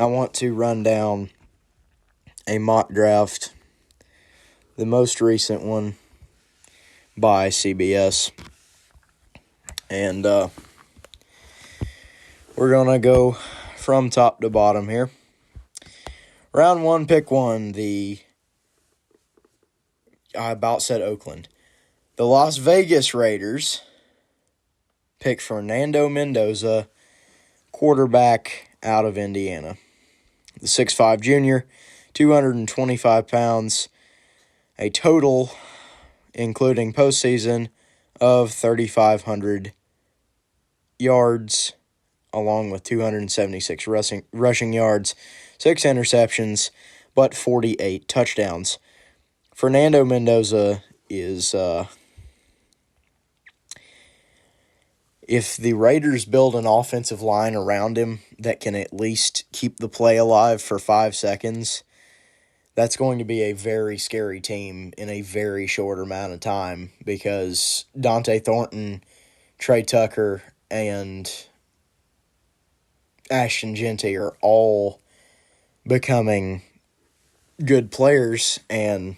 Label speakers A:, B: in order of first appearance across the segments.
A: I want to run down a mock draft, the most recent one by CBS. And we're going to go from top to bottom here. Round 1, pick 1, I about said Oakland. The Las Vegas Raiders pick Fernando Mendoza, quarterback out of Indiana. The 6'5 junior, 225 pounds, a total, including postseason, of 3,500 yards, along with 276 rushing yards, 6 interceptions, but 48 touchdowns. Fernando Mendoza is, if the Raiders build an offensive line around him that can at least keep the play alive for 5 seconds, that's going to be a very scary team in a very short amount of time, because Dante Thornton, Trey Tucker, and Ashton Genty are all becoming good players, and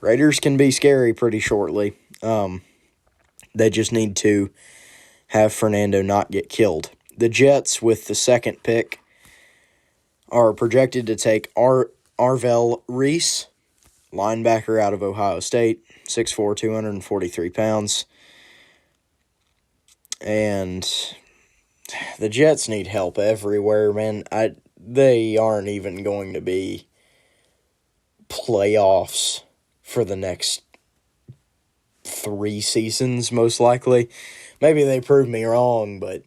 A: Raiders can be scary pretty shortly. They just need to have Fernando not get killed. The Jets, with the second pick, are projected to take Arvell Reese, linebacker out of Ohio State, 6'4", 243 pounds. And the Jets need help everywhere, man. They aren't even going to be playoffs for the next 3 seasons, most likely. Maybe they prove me wrong, but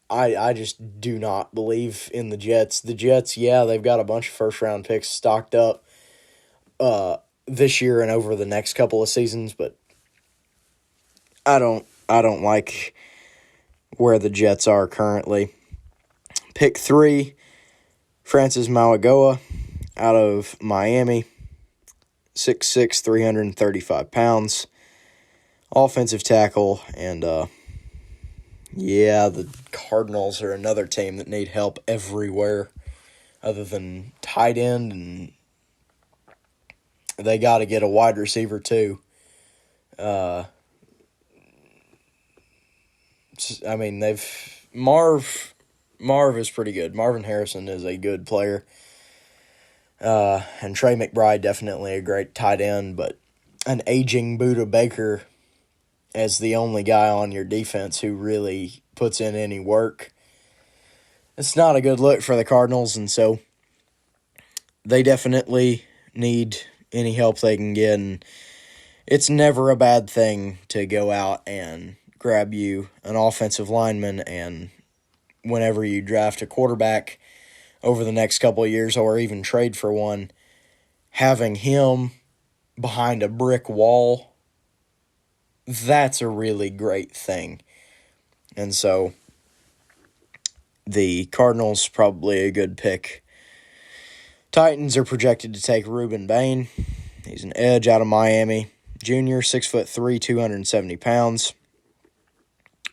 A: I just do not believe in the Jets. The Jets, yeah, they've got a bunch of first-round picks stocked up this year and over the next couple of seasons, but I don't like where the Jets are currently. Pick 3, Francis Mauigoa out of Miami, 6'6", 335 pounds, offensive tackle, and the Cardinals are another team that need help everywhere other than tight end, and they got to get a wide receiver too. Marv is pretty good. Marvin Harrison is a good player. And Trey McBride, definitely a great tight end, but an aging Budda Baker as the only guy on your defense who really puts in any work, it's not a good look for the Cardinals, and so they definitely need any help they can get, and it's never a bad thing to go out and grab you an offensive lineman, and whenever you draft a quarterback over the next couple of years, or even trade for one, having him behind a brick wall, that's a really great thing. And so the Cardinals, probably a good pick. Titans are projected to take Ruben Bain. He's an edge out of Miami. Junior, 6'3", 270 pounds.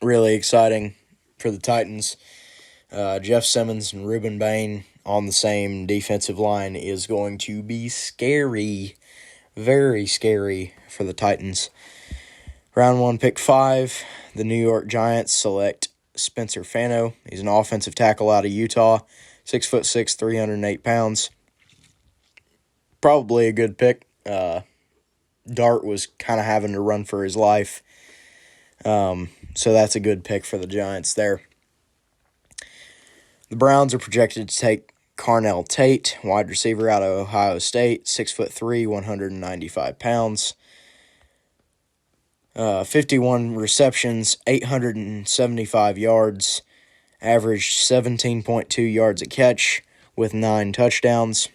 A: Really exciting for the Titans. Jeff Simmons and Ruben Bain on the same defensive line is going to be scary. Very scary for the Titans. Round 1, pick 5, the New York Giants select Spencer Fano. He's an offensive tackle out of Utah, 6'6", 308 pounds. Probably a good pick. Dart was kind of having to run for his life. So that's a good pick for the Giants there. The Browns are projected to take Carnell Tate, wide receiver out of Ohio State, 6'3", 195 pounds. 51 receptions, 875 yards, averaged 17.2 yards a catch with 9 touchdowns.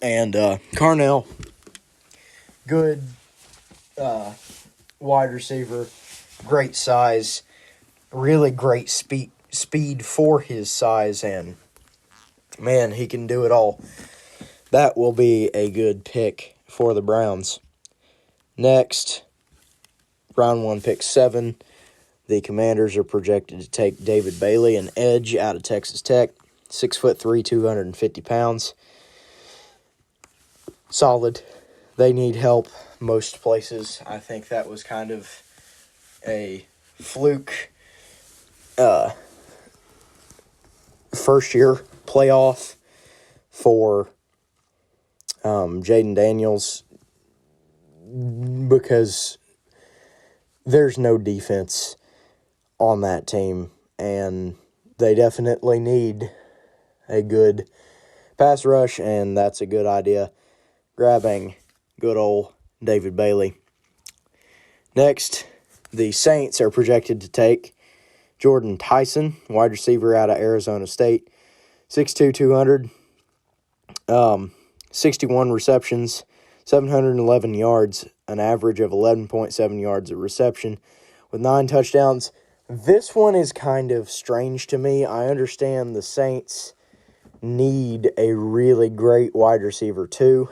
A: And Carnell, good wide receiver, great size, really great speed for his size, and man, he can do it all. That will be a good pick for the Browns. Next, round 1, pick 7, The Commanders are projected to take David Bailey, an edge out of Texas Tech, 6'3", 250 pounds. Solid. They need help most places. I think that was kind of a fluke first-year playoff for Jaden Daniels because there's no defense on that team, and they definitely need a good pass rush, and that's a good idea, grabbing good old David Bailey. Next, the Saints are projected to take Jordan Tyson, wide receiver out of Arizona State, 6'2", 200, 61 receptions, 711 yards, an average of 11.7 yards a reception, with 9 touchdowns. This one is kind of strange to me. I understand the Saints need a really great wide receiver too,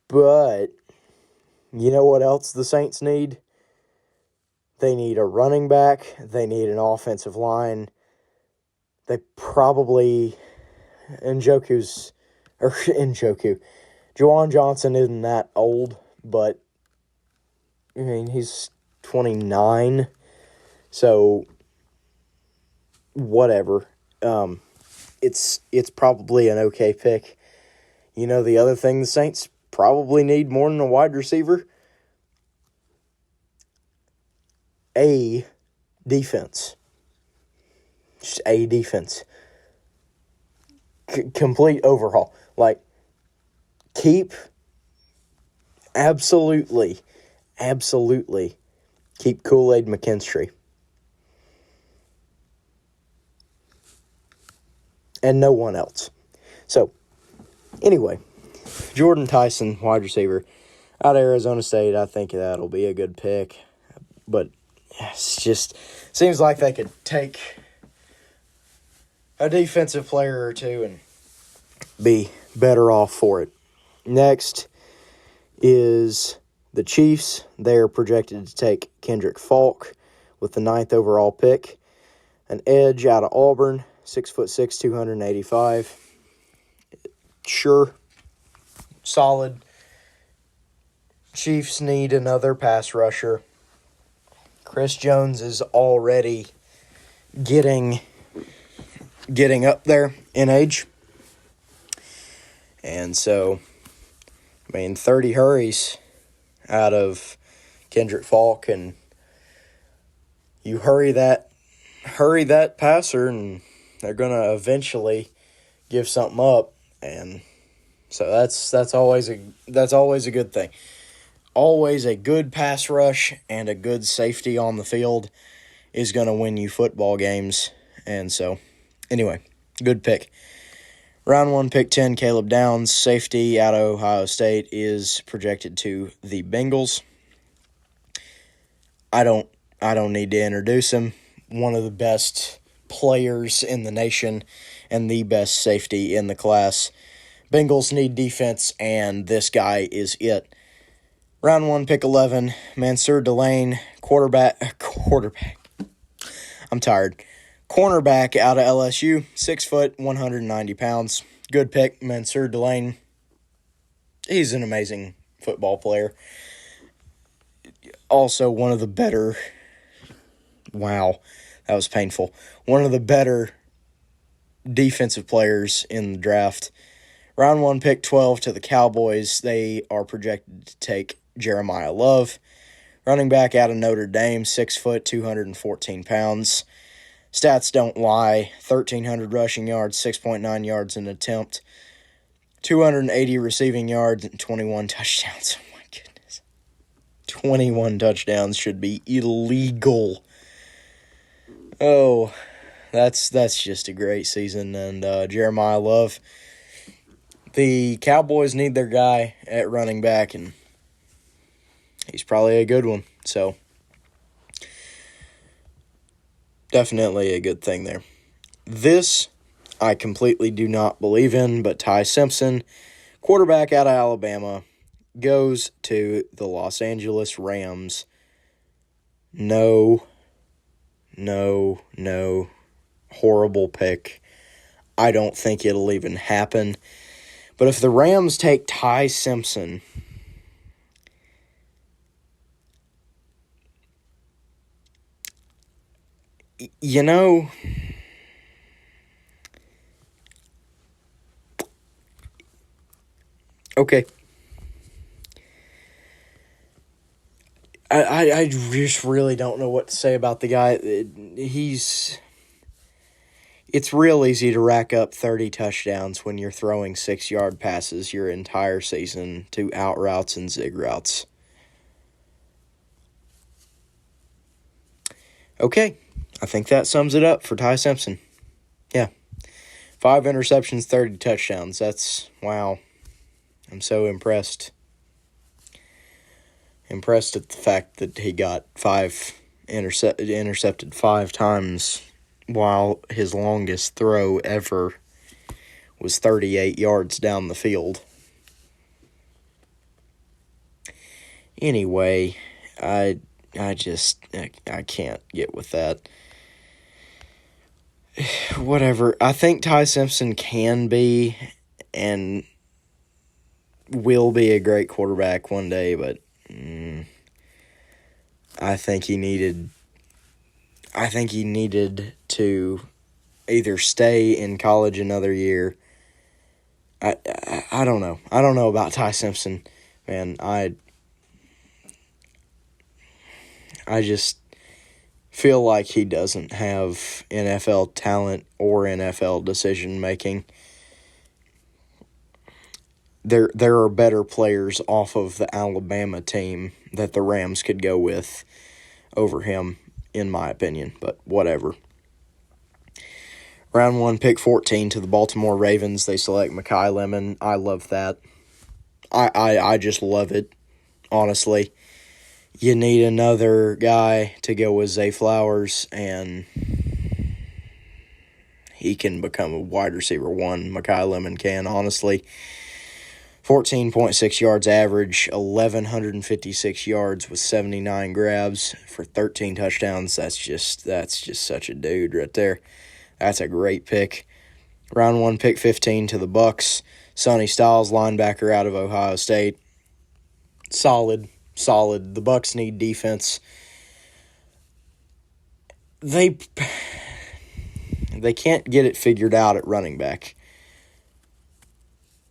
A: but you know what else the Saints need? They need a running back. They need an offensive line. They probably... Juwan Johnson isn't that old, but, I mean, he's 29, so whatever. It's probably an okay pick. You know, the other thing the Saints probably need more than a wide receiver? A defense. Just a defense. Complete overhaul. Like, absolutely keep Kool-Aid McKinstry. And no one else. So, anyway, Jordan Tyson, wide receiver, out of Arizona State. I think that'll be a good pick. But it's just seems like they could take a defensive player or two and be better off for it. Next is the Chiefs. They are projected to take Kendrick Falk with the 9th overall pick. An edge out of Auburn, 6'6", 285. Sure. Solid. Chiefs need another pass rusher. Chris Jones is already getting up there in age. And so, I mean, 30 hurries out of Kendrick Falk, and you hurry that passer, and they're going to eventually give something up. And so that's always a good thing. Always a good pass rush and a good safety on the field is going to win you football games. And so, anyway, good pick. Round 1, pick 10, Caleb Downs, safety out of Ohio State, is projected to the Bengals. I don't need to introduce him. One of the best players in the nation and the best safety in the class. Bengals need defense, and this guy is it. Round 1, pick 11, Mansour Delane, quarterback. I'm tired. Cornerback out of LSU, 6 foot, 190 pounds. Good pick, Mansour Delane. He's an amazing football player. Also, one of the better... Wow, that was painful. One of the better defensive players in the draft. Round 1, pick 12 to the Cowboys. They are projected to take Jeremiah Love. Running back out of Notre Dame, 6 foot, 214 pounds. Stats don't lie. 1,300 rushing yards, 6.9 yards an attempt, 280 receiving yards, and 21 touchdowns. Oh, my goodness. 21 touchdowns should be illegal. Oh, that's just a great season. And Jeremiah Love, the Cowboys need their guy at running back, and he's probably a good one. So, definitely a good thing there. This I completely do not believe in, but Ty Simpson, quarterback out of Alabama, goes to the Los Angeles Rams. No. Horrible pick. I don't think it'll even happen. But if the Rams take Ty Simpson, you know, okay. I just really don't know what to say about the guy. It's real easy to rack up 30 touchdowns when you're throwing 6-yard passes your entire season to out routes and zig routes. Okay, I think that sums it up for Ty Simpson. Yeah. 5 interceptions, 30 touchdowns. That's, wow. I'm so impressed. Impressed at the fact that he got intercepted 5 times, while his longest throw ever was 38 yards down the field. Anyway, I can't get with that. Whatever. I think Ty Simpson can be and will be a great quarterback one day, but I think he needed to either stay in college another year. I don't know. I don't know about Ty Simpson, man. I just feel like he doesn't have NFL talent or NFL decision making. There are better players off of the Alabama team that the Rams could go with over him, in my opinion, but whatever. Round 1, pick 14 to the Baltimore Ravens. They select Mekhi Lemon. I love that. I just love it, honestly. You need another guy to go with Zay Flowers, and he can become a wide receiver 1. Mekhi Lemon can, honestly. 14.6 yards average, 1,156 yards with 79 grabs for 13 touchdowns. That's just such a dude right there. That's a great pick. Round 1, pick 15 to the Bucks. Sonny Styles, linebacker out of Ohio State. Solid. The Bucks need defense. They can't get it figured out at running back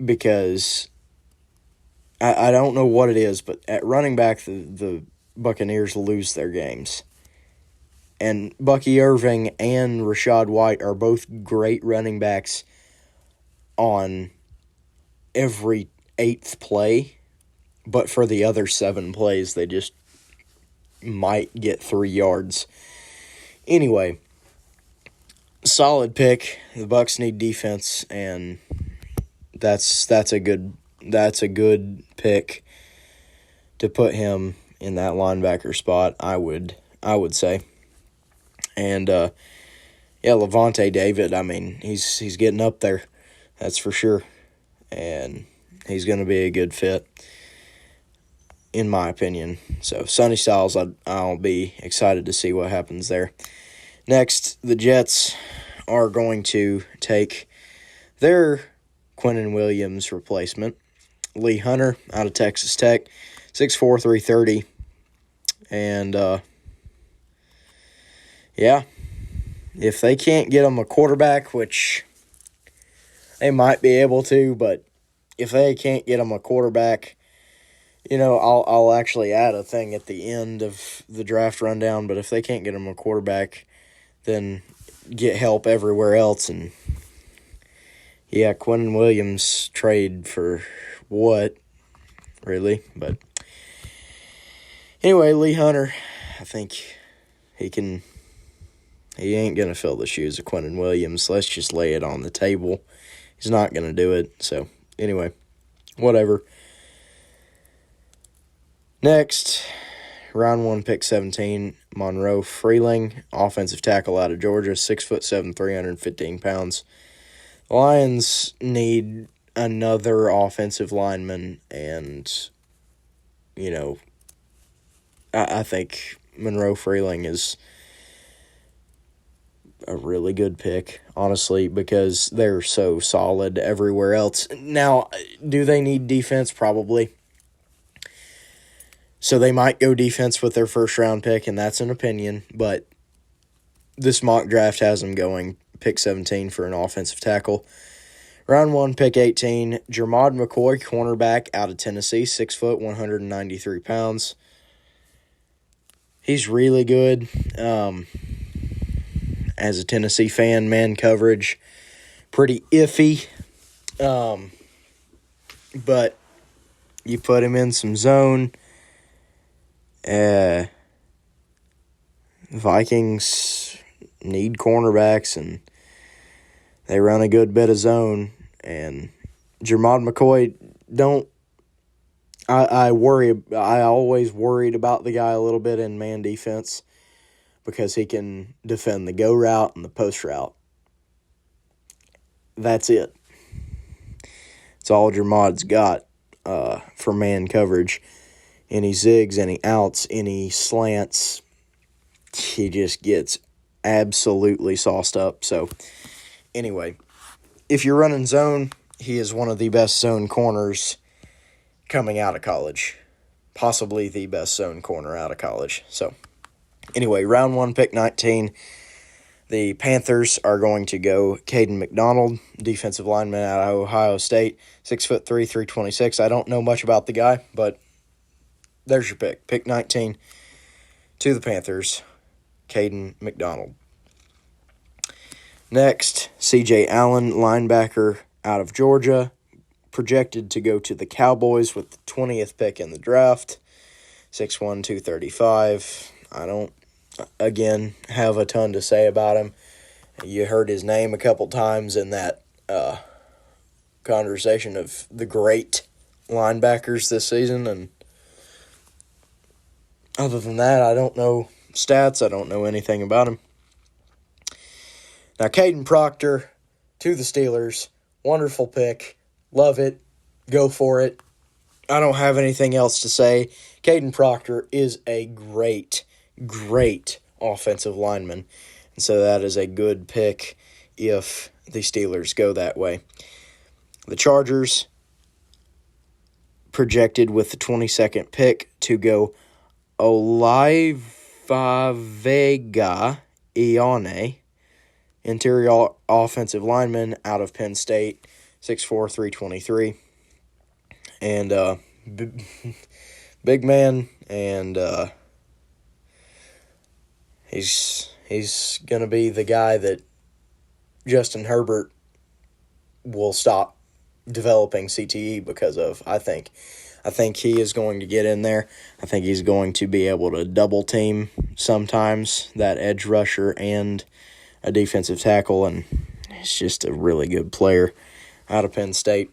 A: because I don't know what it is, but at running back the Buccaneers lose their games. And Bucky Irving and Rashad White are both great running backs on every 8th play, but for the other 7 plays, they just might get 3 yards. Anyway, solid pick. The Bucks need defense, and that's a good pick to put him in that linebacker spot. I would say. And Levante David, I mean, he's getting up there. That's for sure. And he's going to be a good fit, in my opinion. So, Sonny Styles, I'll be excited to see what happens there. Next, the Jets are going to take their Quinnen Williams replacement, Lee Hunter, out of Texas Tech, 6'4", 330. And, if they can't get him a quarterback, which they might be able to, but if they can't get him a quarterback, I'll actually add a thing at the end of the draft rundown, but if they can't get him a quarterback, then get help everywhere else. And, Quinnen Williams trade for what, really? But anyway, Lee Hunter, I think he ain't going to fill the shoes of Quinnen Williams. Let's just lay it on the table. He's not going to do it. So, anyway, whatever. Next, round 1, pick 17, Monroe Freeling, offensive tackle out of Georgia, 6'7", 315 pounds. The Lions need another offensive lineman, and I think Monroe Freeling is a really good pick, honestly, because they're so solid everywhere else. Now, do they need defense? Probably. So they might go defense with their first round pick, and that's an opinion, but this mock draft has them going pick 17 for an offensive tackle. Round 1, pick 18, Jermod McCoy, cornerback out of Tennessee, 6 foot, 193 pounds. He's really good. As a Tennessee fan, man coverage, pretty iffy. But you put him in some zone. Vikings need cornerbacks, and they run a good bit of zone. And Jermod McCoy, I always worried about the guy a little bit in man defense because he can defend the go route and the post route. That's it. It's all Jermod's got for man coverage. Any zigs, any outs, any slants, he just gets absolutely sauced up. So, anyway, if you're running zone, he is one of the best zone corners coming out of college. Possibly the best zone corner out of college. So, anyway, round 1, pick 19. The Panthers are going to go Caden McDonald, defensive lineman out of Ohio State, 6'3", 326. I don't know much about the guy, but there's your pick. Pick 19 to the Panthers, Caden McDonald. Next, C.J. Allen, linebacker out of Georgia, projected to go to the Cowboys with the 20th pick in the draft, 6'1", 235. I don't, again, have a ton to say about him. You heard his name a couple times in that conversation of the great linebackers this season, and other than that, I don't know stats. I don't know anything about him. Now, Caden Proctor to the Steelers. Wonderful pick. Love it. Go for it. I don't have anything else to say. Caden Proctor is a great, great offensive lineman. And so that is a good pick if the Steelers go that way. The Chargers projected with the 22nd pick to go Olivavega Ione, interior offensive lineman out of Penn State, 6'4", 323. And big man, and he's going to be the guy that Justin Herbert will stop developing CTE because of, I think. I think he is going to get in there. I think he's going to be able to double team sometimes that edge rusher and a defensive tackle, and he's just a really good player out of Penn State.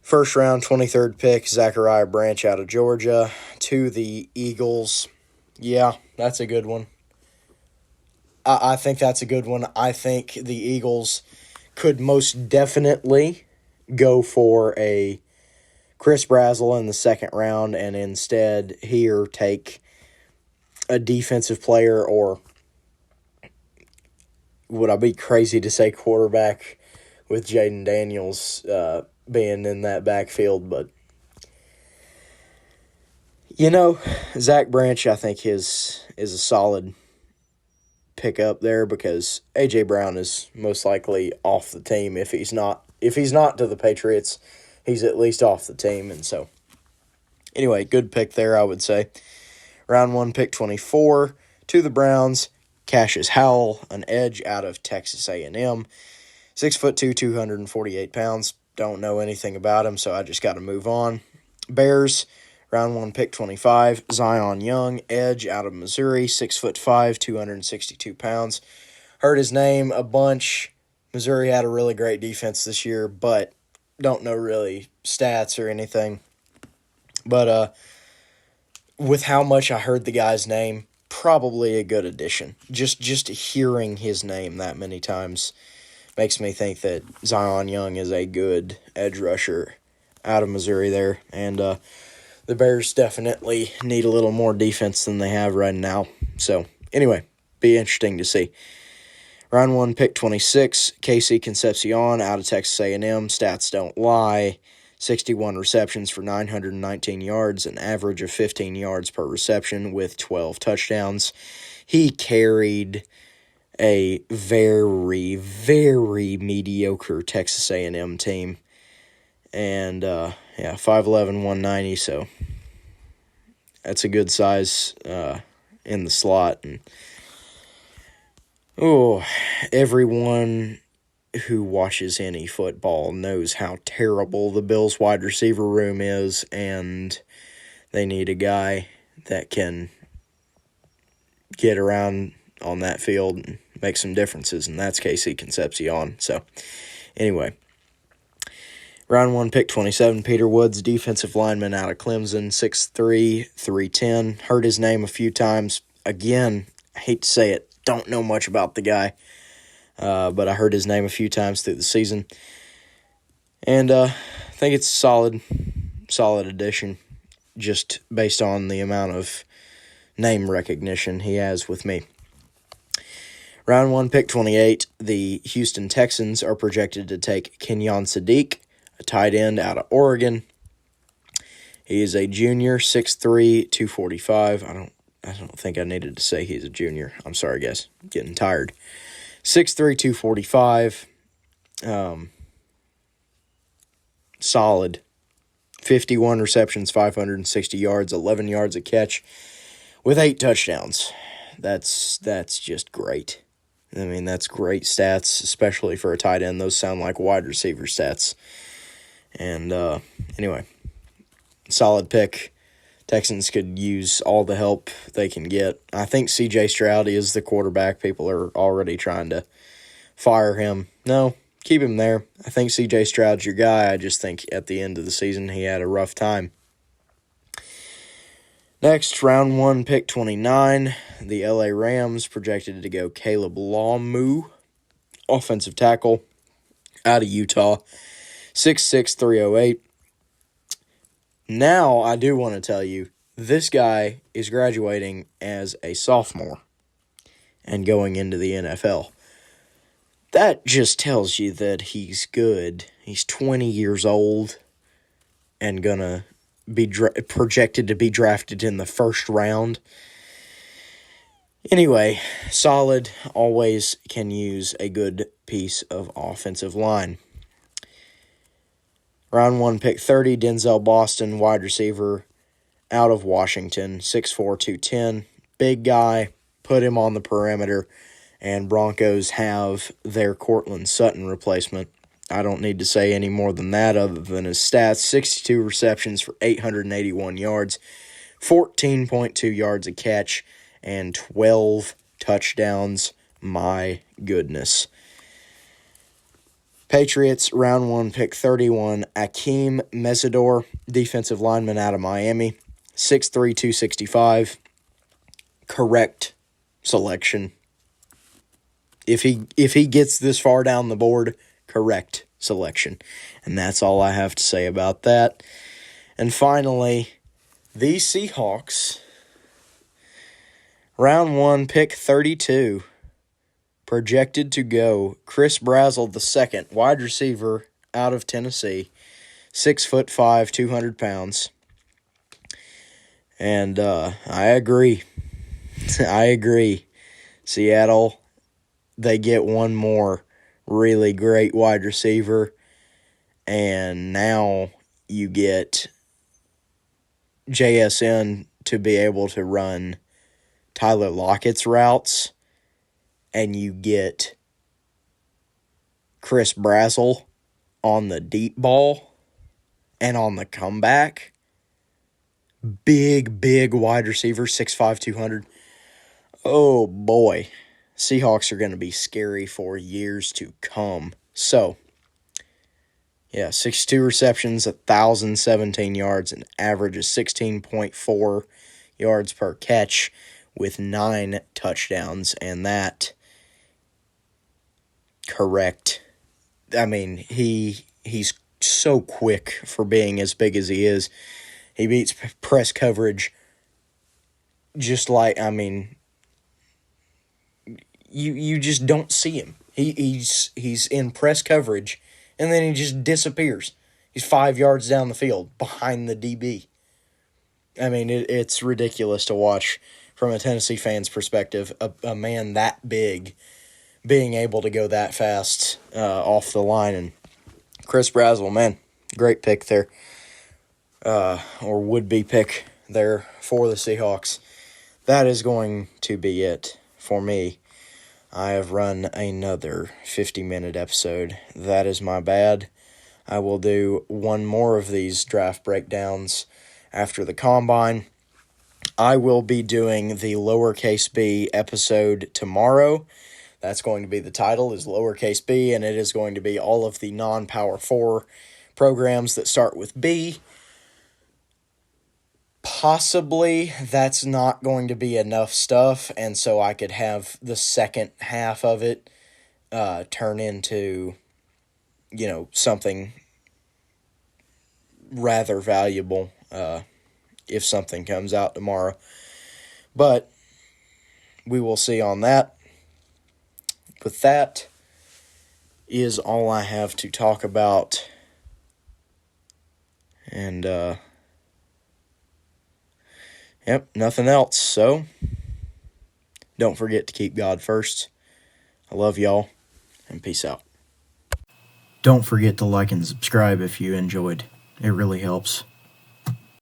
A: First round, 23rd pick, Zachariah Branch out of Georgia to the Eagles. Yeah, that's a good one. I think that's a good one. I think the Eagles could most definitely go for a Chris Brazzell in the second round and instead here take a defensive player, or would I be crazy to say quarterback with Jaden Daniels being in that backfield? But, Zach Branch, I think, is a solid pick up there because A.J. Brown is most likely off the team. If he's not to the Patriots, he's at least off the team. And so, anyway, good pick there, I would say. Round 1, pick 24 to the Browns, Cassius Howell, an edge out of Texas A&M, 6'2", 248 pounds. Don't know anything about him, so I just got to move on. Bears, round 1, pick 25, Zion Young, edge out of Missouri, 6'5", 262 pounds. Heard his name a bunch. Missouri had a really great defense this year, but don't know really stats or anything. But with how much I heard the guy's name, probably a good addition. Just hearing his name that many times makes me think that Zion Young is a good edge rusher out of Missouri there. And the Bears definitely need a little more defense than they have right now. So, anyway, be interesting to see. Round 1, pick 26, Casey Concepcion out of Texas A&M. Stats don't lie. 61 receptions for 919 yards, an average of 15 yards per reception with 12 touchdowns. He carried a very, very mediocre Texas A&M team. And, 5'11", 190, so that's a good size in the slot. And everyone who watches any football knows how terrible the Bills' wide receiver room is, and they need a guy that can get around on that field and make some differences, and that's Casey Concepcion. So, anyway, round 1, pick 27, Peter Woods, defensive lineman out of Clemson, 6'3", 310. Heard his name a few times. Again, I hate to say it, don't know much about the guy. But I heard his name a few times through the season. And I think it's a solid addition, just based on the amount of name recognition he has with me. Round 1, pick 28, the Houston Texans are projected to take Kenyon Sadiq, a tight end out of Oregon. He is a junior, 6'3", 245. I don't think I needed to say he's a junior. I'm sorry, guys. I'm getting tired. 6'3", 245, solid. 51 receptions, 560 yards, 11 yards a catch, with 8 touchdowns. That's just great. I mean, that's great stats, especially for a tight end. Those sound like wide receiver stats. And anyway, solid pick. Texans could use all the help they can get. I think C.J. Stroud is the quarterback. People are already trying to fire him. No, keep him there. I think C.J. Stroud's your guy. I just think at the end of the season he had a rough time. Next, round 1, pick 29, the L.A. Rams projected to go Caleb Lawmu, offensive tackle out of Utah, 6'6", 308. Now, I do want to tell you, this guy is graduating as a sophomore and going into the NFL. That just tells you that he's good. He's 20 years old and going to be projected to be drafted in the first round. Anyway, solid. Always can use a good piece of offensive line. Round 1, pick 30, Denzel Boston, wide receiver out of Washington, 6'4", 210. Big guy, put him on the perimeter, and Broncos have their Cortland Sutton replacement. I don't need to say any more than that other than his stats. 62 receptions for 881 yards, 14.2 yards a catch, and 12 touchdowns. My goodness. Patriots, round 1, pick 31, Akeem Mesidor, defensive lineman out of Miami, 6'3", 265. Correct selection. If he gets this far down the board, correct selection. And that's all I have to say about that. And finally, the Seahawks, round 1, pick 32, projected to go Chris Brazzell II, wide receiver out of Tennessee, 6'5", 200 pounds. And I agree. I agree. Seattle, they get one more really great wide receiver, and now you get JSN to be able to run Tyler Lockett's routes, and you get Chris Brazzell on the deep ball and on the comeback. Big wide receiver, 6'5", 200. Oh, boy. Seahawks are going to be scary for years to come. So, 62 receptions, 1,017 yards, an average of 16.4 yards per catch with 9 touchdowns, and that, correct. I mean, he's so quick for being as big as he is. He beats press coverage just like, I mean, you just don't see him. He's in press coverage, and then he just disappears. He's 5 yards down the field behind the DB. I mean, it's ridiculous to watch from a Tennessee fan's perspective. A man that big being able to go that fast off the line. And Chris Brazzell, man, great pick there. Or would-be pick there for the Seahawks. That is going to be it for me. I have run another 50-minute episode. That is my bad. I will do one more of these draft breakdowns after the Combine. I will be doing the lowercase b episode tomorrow. That's going to be the title, is lowercase b, and it is going to be all of the non-Power 4 programs that start with B. Possibly that's not going to be enough stuff, and so I could have the second half of it turn into, something rather valuable if something comes out tomorrow. But we will see on that. But that is all I have to talk about. And, nothing else. So, don't forget to keep God first. I love y'all, and peace out. Don't forget to like and subscribe if you enjoyed. It really helps.